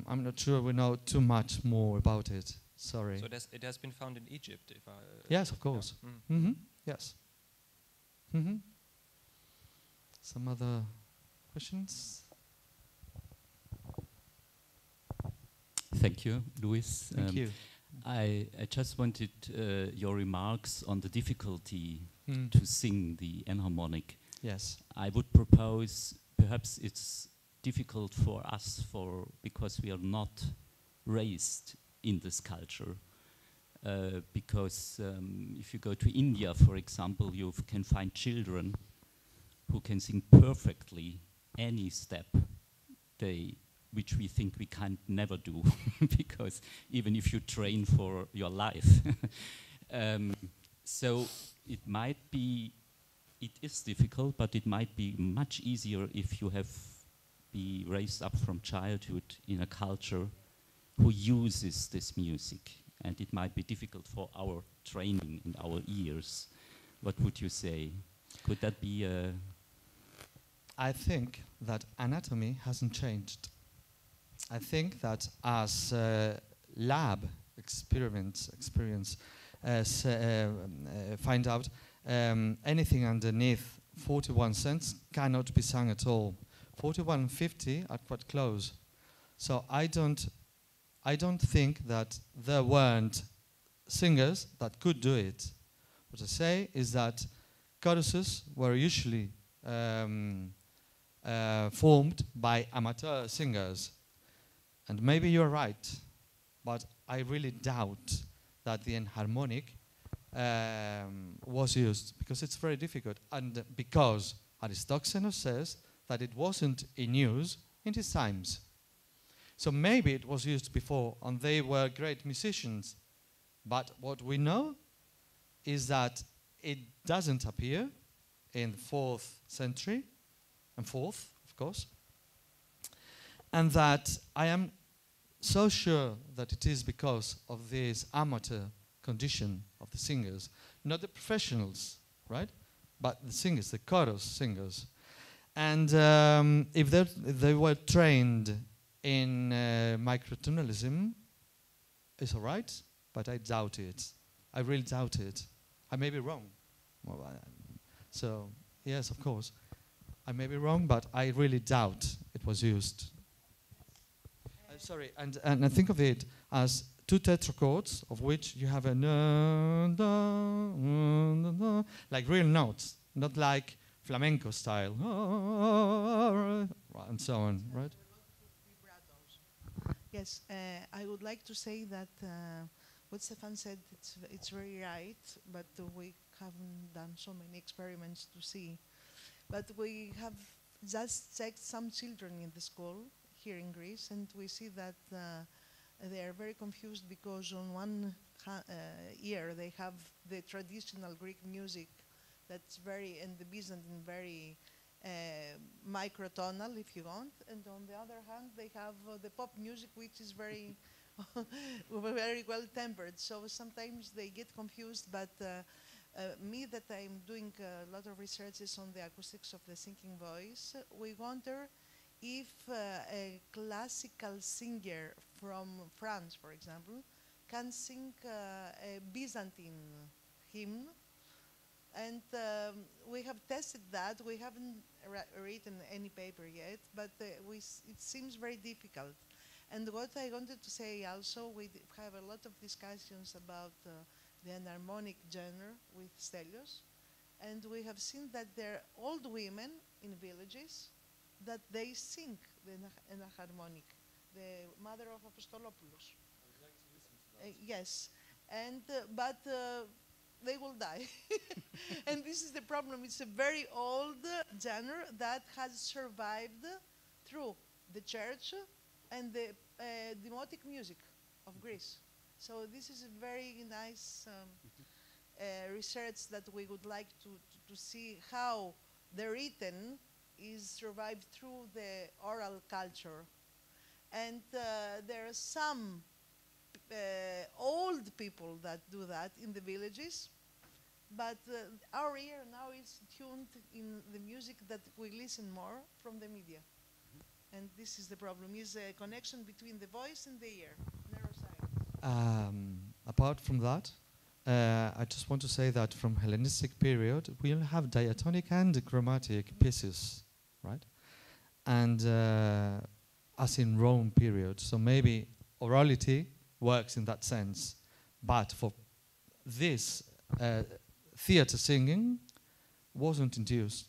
I'm not sure we know too much more about it. Sorry. So it has been found in Egypt, if I... yes, of course. Yeah. Yes. Some other questions? Thank you, Luis. Thank you. I just wanted your remarks on the difficulty to sing the enharmonic. Yes. I would propose perhaps it's difficult for us because we are not raised in this culture. Because if you go to India, for example, you can find children who can sing perfectly any step which we think we can never do, because even if you train for your life. So it is difficult, but it might be much easier if you have been raised up from childhood in a culture who uses this music. And it might be difficult for our training in our ears. What would you say? Could that be a... I think that anatomy hasn't changed. I think that as lab experience find out, anything underneath 41 cents cannot be sung at all. 41.50 are quite close. So I don't think that there weren't singers that could do it. What I say is that choruses were usually formed by amateur singers. And maybe you're right, but I really doubt that the enharmonic was used, because it's very difficult, and because Aristoxenos says that it wasn't in use in his times. So maybe it was used before, and they were great musicians. But what we know is that it doesn't appear in the 4th century, and 4th, of course, and that I am so sure that it is because of this amateur condition of the singers, not the professionals, right? But the singers, the chorus singers. And if they were trained in microtonalism, it's all right, but I doubt it. I really doubt it. I may be wrong. Well, so, yes, of course. I may be wrong, but I really doubt it was used. Sorry, and I think of it as 2 tetrachords, of which you have a like real notes, not like flamenco style, and so on, right? Yes, I would like to say that what Stefan said, it's very right, but we haven't done so many experiments to see. But we have just checked some children in the school here in Greece, and we see that they are very confused because on one ear they have the traditional Greek music that's very, and the Byzantine very microtonal, if you want, and on the other hand they have the pop music, which is very very well tempered. So sometimes they get confused, but me, that I'm doing a lot of researches on the acoustics of the singing voice, we wonder if a classical singer from France, for example, can sing a Byzantine hymn. And we have tested that. We haven't written any paper yet, but it seems very difficult. And what I wanted to say also, we have a lot of discussions about the enharmonic genre with Stelios. And we have seen that there are old women in villages that they sing the enharmonic, the mother of Apostolopoulos. I would like to listen to that. Yes, and but they will die. And this is the problem. It's a very old genre that has survived through the church and the demotic music of Greece. So this is a very nice research that we would like to see how the written is survived through the oral culture. And there are some old people that do that in the villages, but our ear now is tuned in the music that we listen more from the media. And this is the problem, is a connection between the voice and the ear, neuroscience. Apart from that, I just want to say that from Hellenistic period, we'll have diatonic and chromatic pieces, right? And as in Rome period, so maybe orality works in that sense. But for this, theater singing wasn't induced.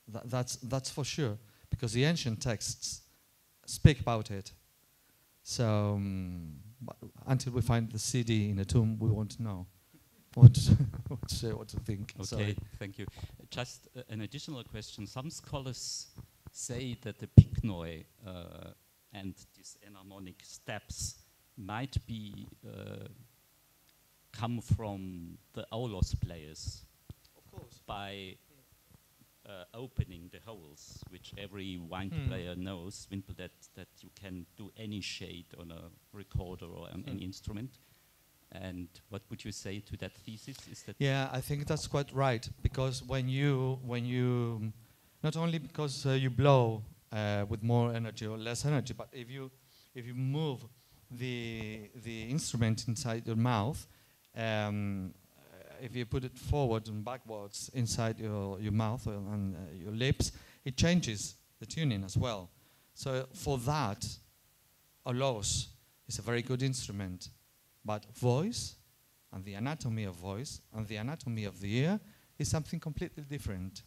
That's for sure, because the ancient texts speak about it. So but until we find the CD in a tomb, we won't know what to think. Okay, Sorry. thank you. Just an additional question. Some scholars say that the pycnoi and these enharmonic steps might be come from the aulos players. Of course. By opening the holes, which every wind player knows, that you can do any shade on a recorder or any instrument. And what would you say to that thesis? Is that I think that's quite right, because when you not only because you blow with more energy or less energy, but if you move the instrument inside your mouth, if you put it forward and backwards inside your mouth and your lips, it changes the tuning as well. So for that, aulos is a very good instrument. But voice and the anatomy of voice and the anatomy of the ear is something completely different.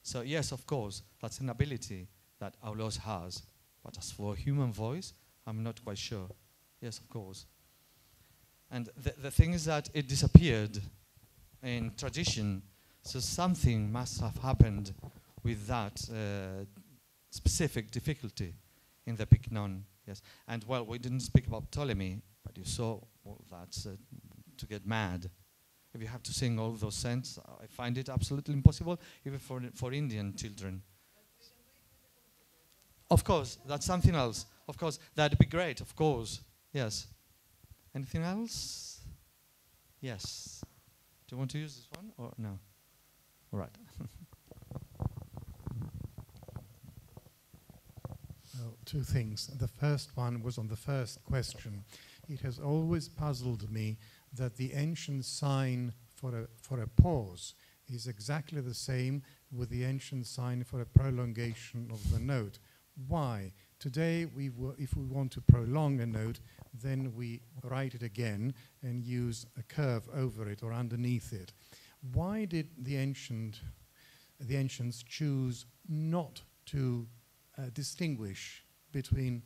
So yes, of course, that's an ability that aulos has. But as for human voice, I'm not quite sure. Yes, of course. And the thing is that it disappeared in tradition. So something must have happened with that specific difficulty in the pycnon. Yes. And well, we didn't speak about Ptolemy, but you saw that's to get mad. If you have to sing all those scents, I find it absolutely impossible, even for Indian children. Of course, that's something else. Of course, that'd be great, of course. Yes. Anything else? Yes. Do you want to use this one or no? All right. Well, two things. The first one was on the first question. It has always puzzled me that the ancient sign for a pause is exactly the same with the ancient sign for a prolongation of the note. Why? Today, if we want to prolong a note, then we write it again and use a curve over it or underneath it. Why did the ancients choose not to distinguish between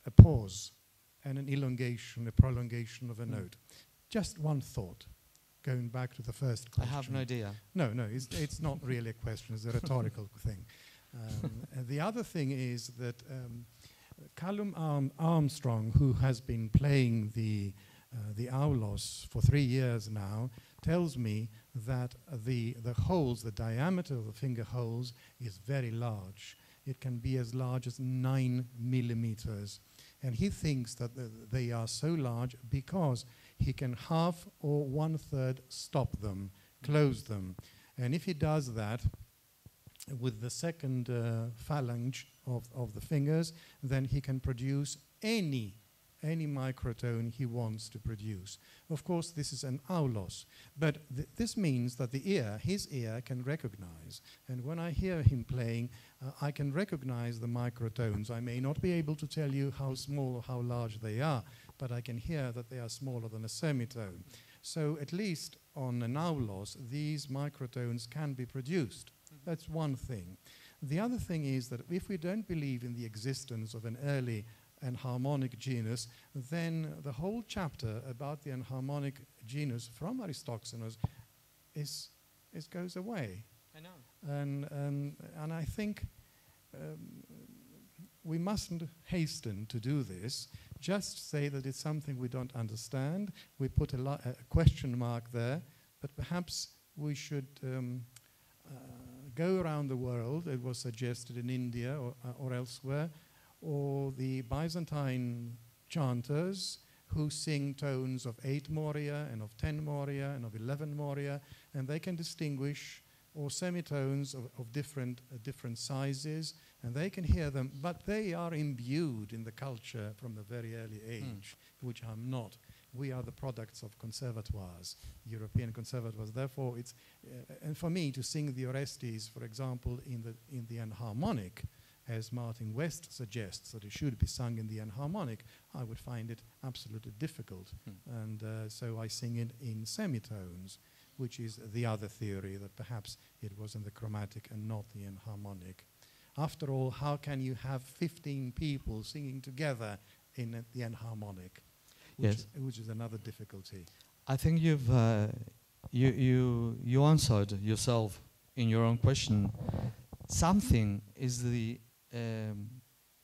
a pause and an elongation, a prolongation of a note? Just one thought, going back to the first question. I have no idea. No, it's not really a question, it's a rhetorical thing. The other thing is that Callum Armstrong, who has been playing the aulos for 3 years now, tells me that the holes, the diameter of the finger holes is very large. It can be as large as 9 millimeters. And he thinks that they are so large because he can half or 1/3 stop them, close them. And if he does that with the second phalange of the fingers, then he can produce any microtone he wants to produce. Of course, this is an aulos, but this means that his ear can recognize. And when I hear him playing, I can recognize the microtones. I may not be able to tell you how small or how large they are, but I can hear that they are smaller than a semitone. So at least on an aulos, these microtones can be produced. That's one thing. The other thing is that if we don't believe in the existence of an early enharmonic genus, then the whole chapter about the enharmonic genus from Aristoxenos goes away. I know. And I think we mustn't hasten to do this. Just say that it's something we don't understand. We put a question mark there, but perhaps we should go around the world. It was suggested in India or elsewhere, or the Byzantine chanters who sing tones of 8 moria and of 10 moria and of 11 moria, and they can distinguish, or semitones of different sizes, and they can hear them, but they are imbued in the culture from a very early age, which I'm not. We are the products of conservatoires, European conservatoires. Therefore, it's and for me to sing the Orestes, for example, in the enharmonic, as Martin West suggests that it should be sung in the enharmonic, I would find it absolutely difficult. And so I sing it in semitones, which is the other theory, that perhaps it was in the chromatic and not the enharmonic. After all, how can you have 15 people singing together in the enharmonic? Which is another difficulty. I think you've you answered yourself in your own question. Something is the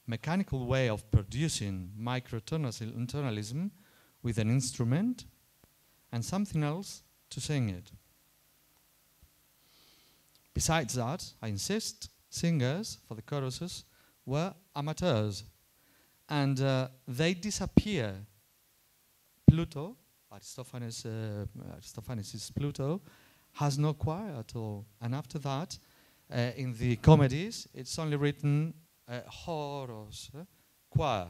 mechanical way of producing microtonalism with an instrument, and something else to sing it. Besides that, I insist, singers for the choruses were amateurs, and they disappear. Pluto, Aristophanes' Pluto, has no choir at all. And after that, in the comedies, it's only written choros, choir,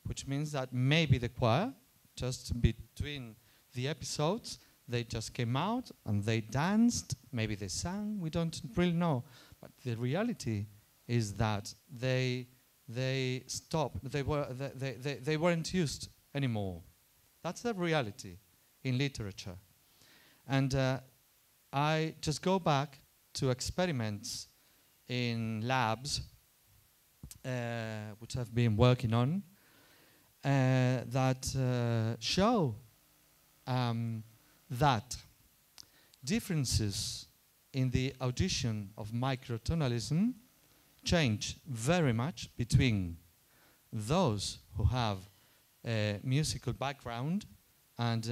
which means that maybe the choir, just between the episodes, they just came out and they danced, maybe they sang, we don't really know. But the reality is that they stopped, they weren't used anymore. That's the reality in literature. And I just go back to experiments in labs, which I've been working on, that show that differences in the audition of microtonalism change very much between those who have a musical background and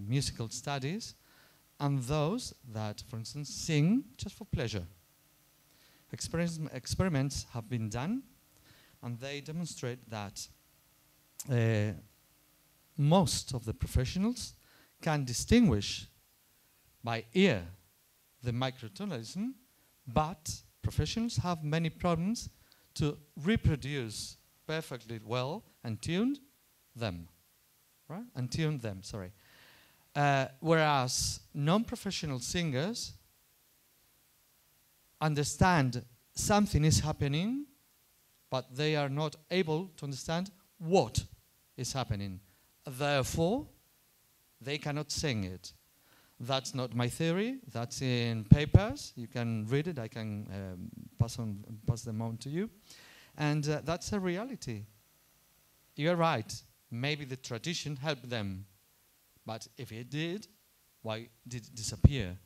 musical studies and those that, for instance, sing just for pleasure. Experiments have been done, and they demonstrate that most of the professionals can distinguish by ear the microtonalism, but professionals have many problems to reproduce perfectly well and tuned them, right? And tune them, sorry. Whereas non-professional singers understand something is happening, but they are not able to understand what is happening. Therefore, they cannot sing it. That's not my theory. That's in papers. You can read it. I can pass them on to you. And that's a reality. You're right. Maybe the tradition helped them. But if it did, why did it disappear?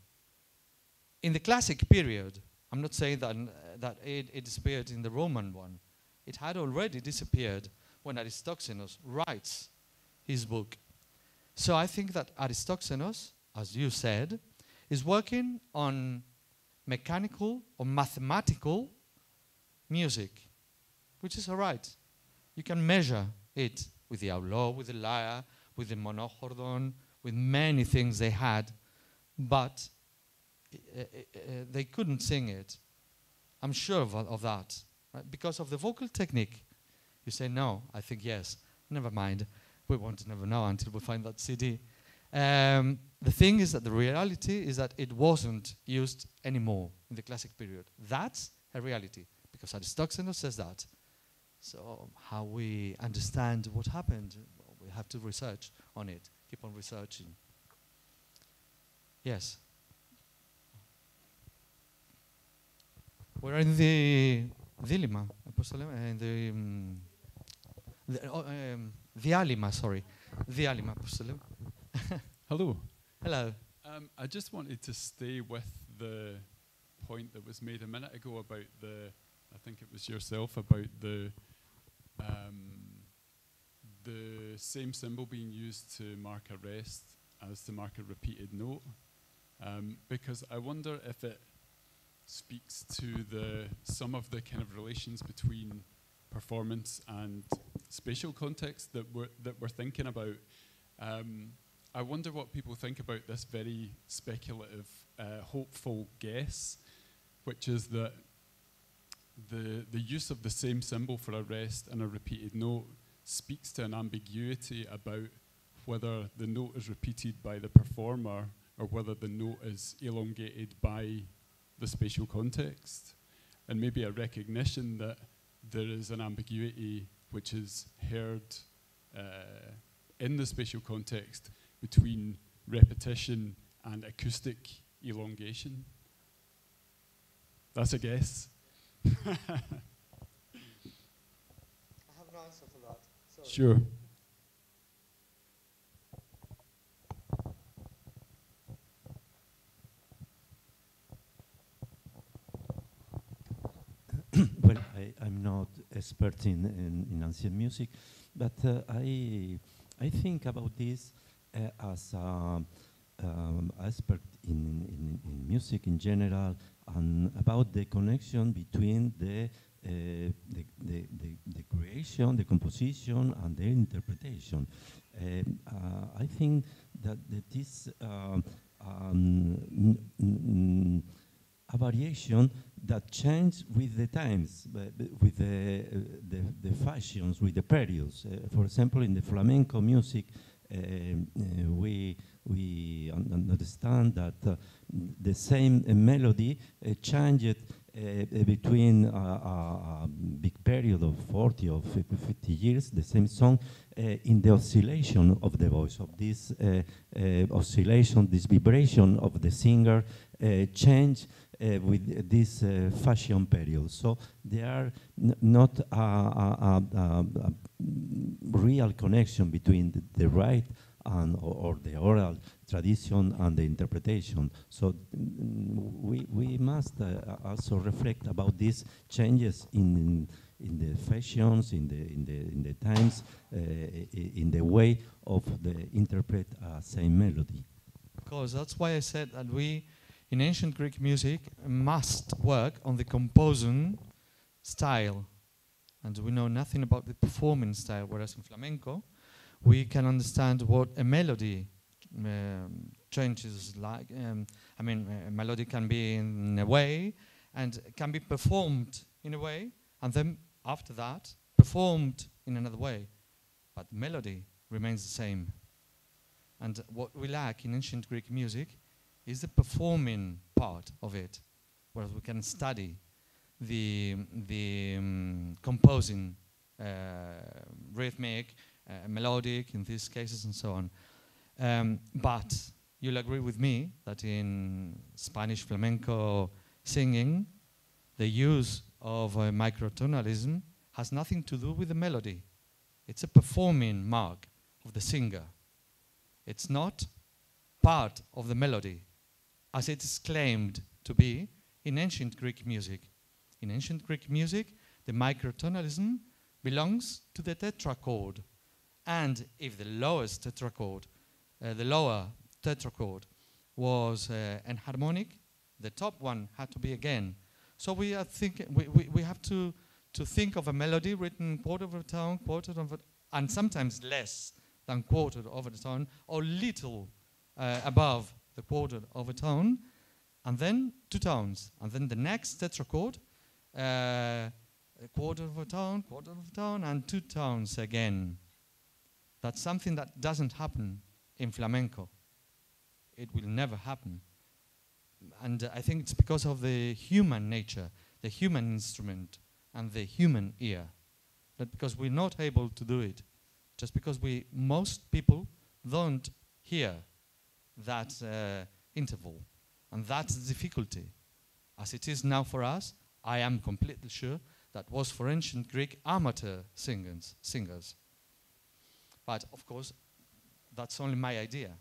In the classic period, I'm not saying that it disappeared in the Roman one. It had already disappeared when Aristophanes writes his book. So I think that Aristophanes, as you said, is working on mechanical or mathematical music, which is all right. You can measure it with the auló, with the lyre, with the monochordon, with many things they had, but they couldn't sing it. I'm sure of that. Right? Because of the vocal technique. You say no, I think yes. Never mind. We won't never know until we find that CD. The thing is that the reality is that it wasn't used anymore in the classic period. That's a reality, because Aristophanes says that. So how we understand what happened, well, we have to research on it, keep on researching. Yes? We're in the dilemma, in the dialima, sorry. Dialima, Hello. Hello. I just wanted to stay with the point that was made a minute ago about I think it was yourself, about the same symbol being used to mark a rest as to mark a repeated note. Because I wonder if it speaks to some of the kind of relations between performance and spatial context that we're thinking about. I wonder what people think about this very speculative, hopeful guess, which is that the use of the same symbol for a rest and a repeated note speaks to an ambiguity about whether the note is repeated by the performer or whether the note is elongated by the spatial context. And maybe a recognition that there is an ambiguity which is heard in the spatial context between repetition and acoustic elongation. That's a guess. I have no answer to that. Sorry. Sure. Well, I'm not expert in ancient music, but I think about this as expert in music in general, and about the connection between the creation, the composition, and the interpretation. I think that this a variation that changes with the times, with the fashions, with the periods. For example, in the flamenco music, we understand that the same melody changed between a big period of 40 or 50 years, the same song, in the oscillation of the voice, of this oscillation, this vibration of the singer change with this fashion period. So there are not a real connection between the right and or the oral tradition and the interpretation. So we must also reflect about these changes in the fashions, in the times, in the way of the interpret same melody. Because that's why I said that we, in ancient Greek music, must work on the composing style. And we know nothing about the performing style, whereas in flamenco, we can understand what a melody changes like. A melody can be in a way, and can be performed in a way, and then after that, performed in another way. But the melody remains the same. And what we lack in ancient Greek music is the performing part of it, whereas we can study the composing, rhythmic, melodic in these cases, and so on. But you'll agree with me that in Spanish flamenco singing, the use of microtonalism has nothing to do with the melody. It's a performing mark of the singer. It's not part of the melody, as it is claimed to be in ancient Greek music. In ancient Greek music, the microtonalism belongs to the tetrachord. And if the lowest tetrachord, the lower tetrachord was enharmonic, the top one had to be again. So we are thinking, we have to think of a melody written quarter of a tone, and sometimes less than quarter of a tone, or little above the quarter of a tone, and then 2 tones, and then the next tetrachord, a quarter of a tone, and 2 tones again. That's something that doesn't happen in flamenco. It will never happen. And I think it's because of the human nature, the human instrument, and the human ear. That because we're not able to do it, just because most people don't hear that interval. And that's the difficulty. As it is now for us, I am completely sure that was for ancient Greek amateur singers. But of course, that's only my idea.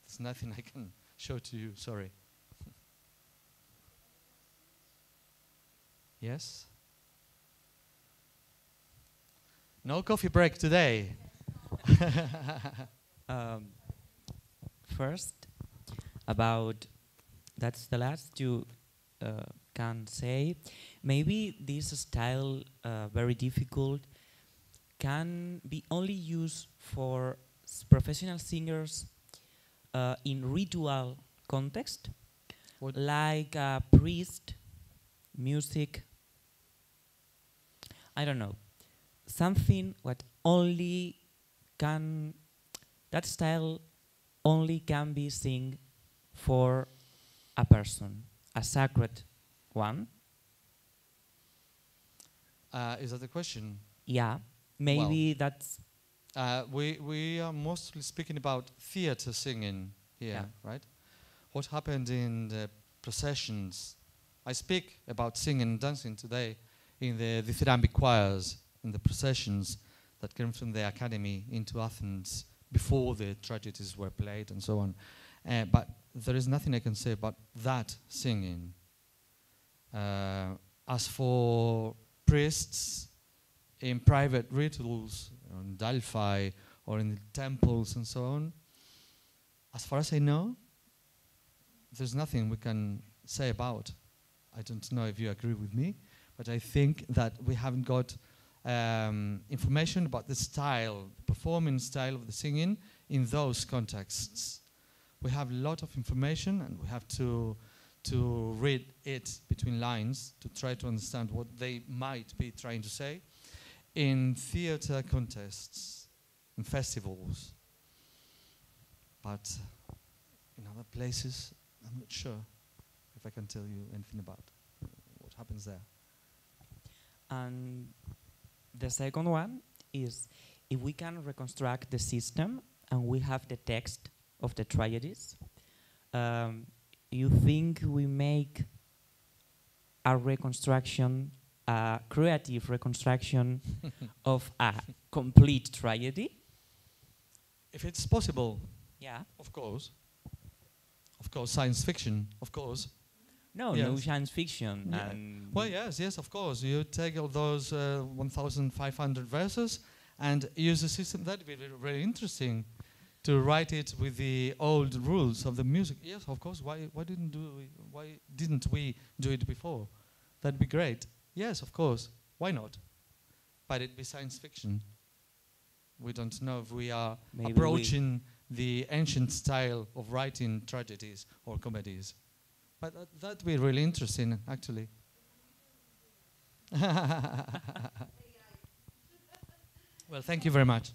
There's nothing I can show to you, sorry. Yes? No coffee break today. First, about, that's the last you can say, maybe this style, very difficult, can be only used for professional singers in ritual context, What? like priest, music, I don't know, something what only can, that style only can be sing for a person, a sacred one? Is that the question? Yeah, maybe that's, We are mostly speaking about theater singing here, Yeah. right? What happened in the processions? I speak about singing and dancing today in the dithyrambic choirs, in the processions that came from the academy into Athens before the tragedies were played and so on. But there is nothing I can say about that singing. As for priests in private rituals, in Delphi or in the temples and so on, as far as I know, there's nothing we can say about. I don't know if you agree with me, but I think that we haven't got information about the style, the performance style of the singing in those contexts. We have a lot of information and we have to read it between lines to try to understand what they might be trying to say in theater contests, in festivals. But in other places, I'm not sure if I can tell you anything about what happens there. and the second one is, if we can reconstruct the system and we have the text of the tragedies, you think we make a reconstruction, a creative reconstruction of a complete tragedy? If it's possible, Yeah. of course. Of course, science fiction, of course. No, Yes. no science fiction. Yeah. And Well, yes, of course. You take all those 1,500 verses and use a system that would be really interesting to write it with the old rules of the music. Yes, of course. Why didn't we do it before? That'd be great. Yes, of course. Why not? But it'd be science fiction. We don't know if we are Maybe approaching the ancient style of writing tragedies or comedies. But that'd be really interesting, actually. Well, thank you very much.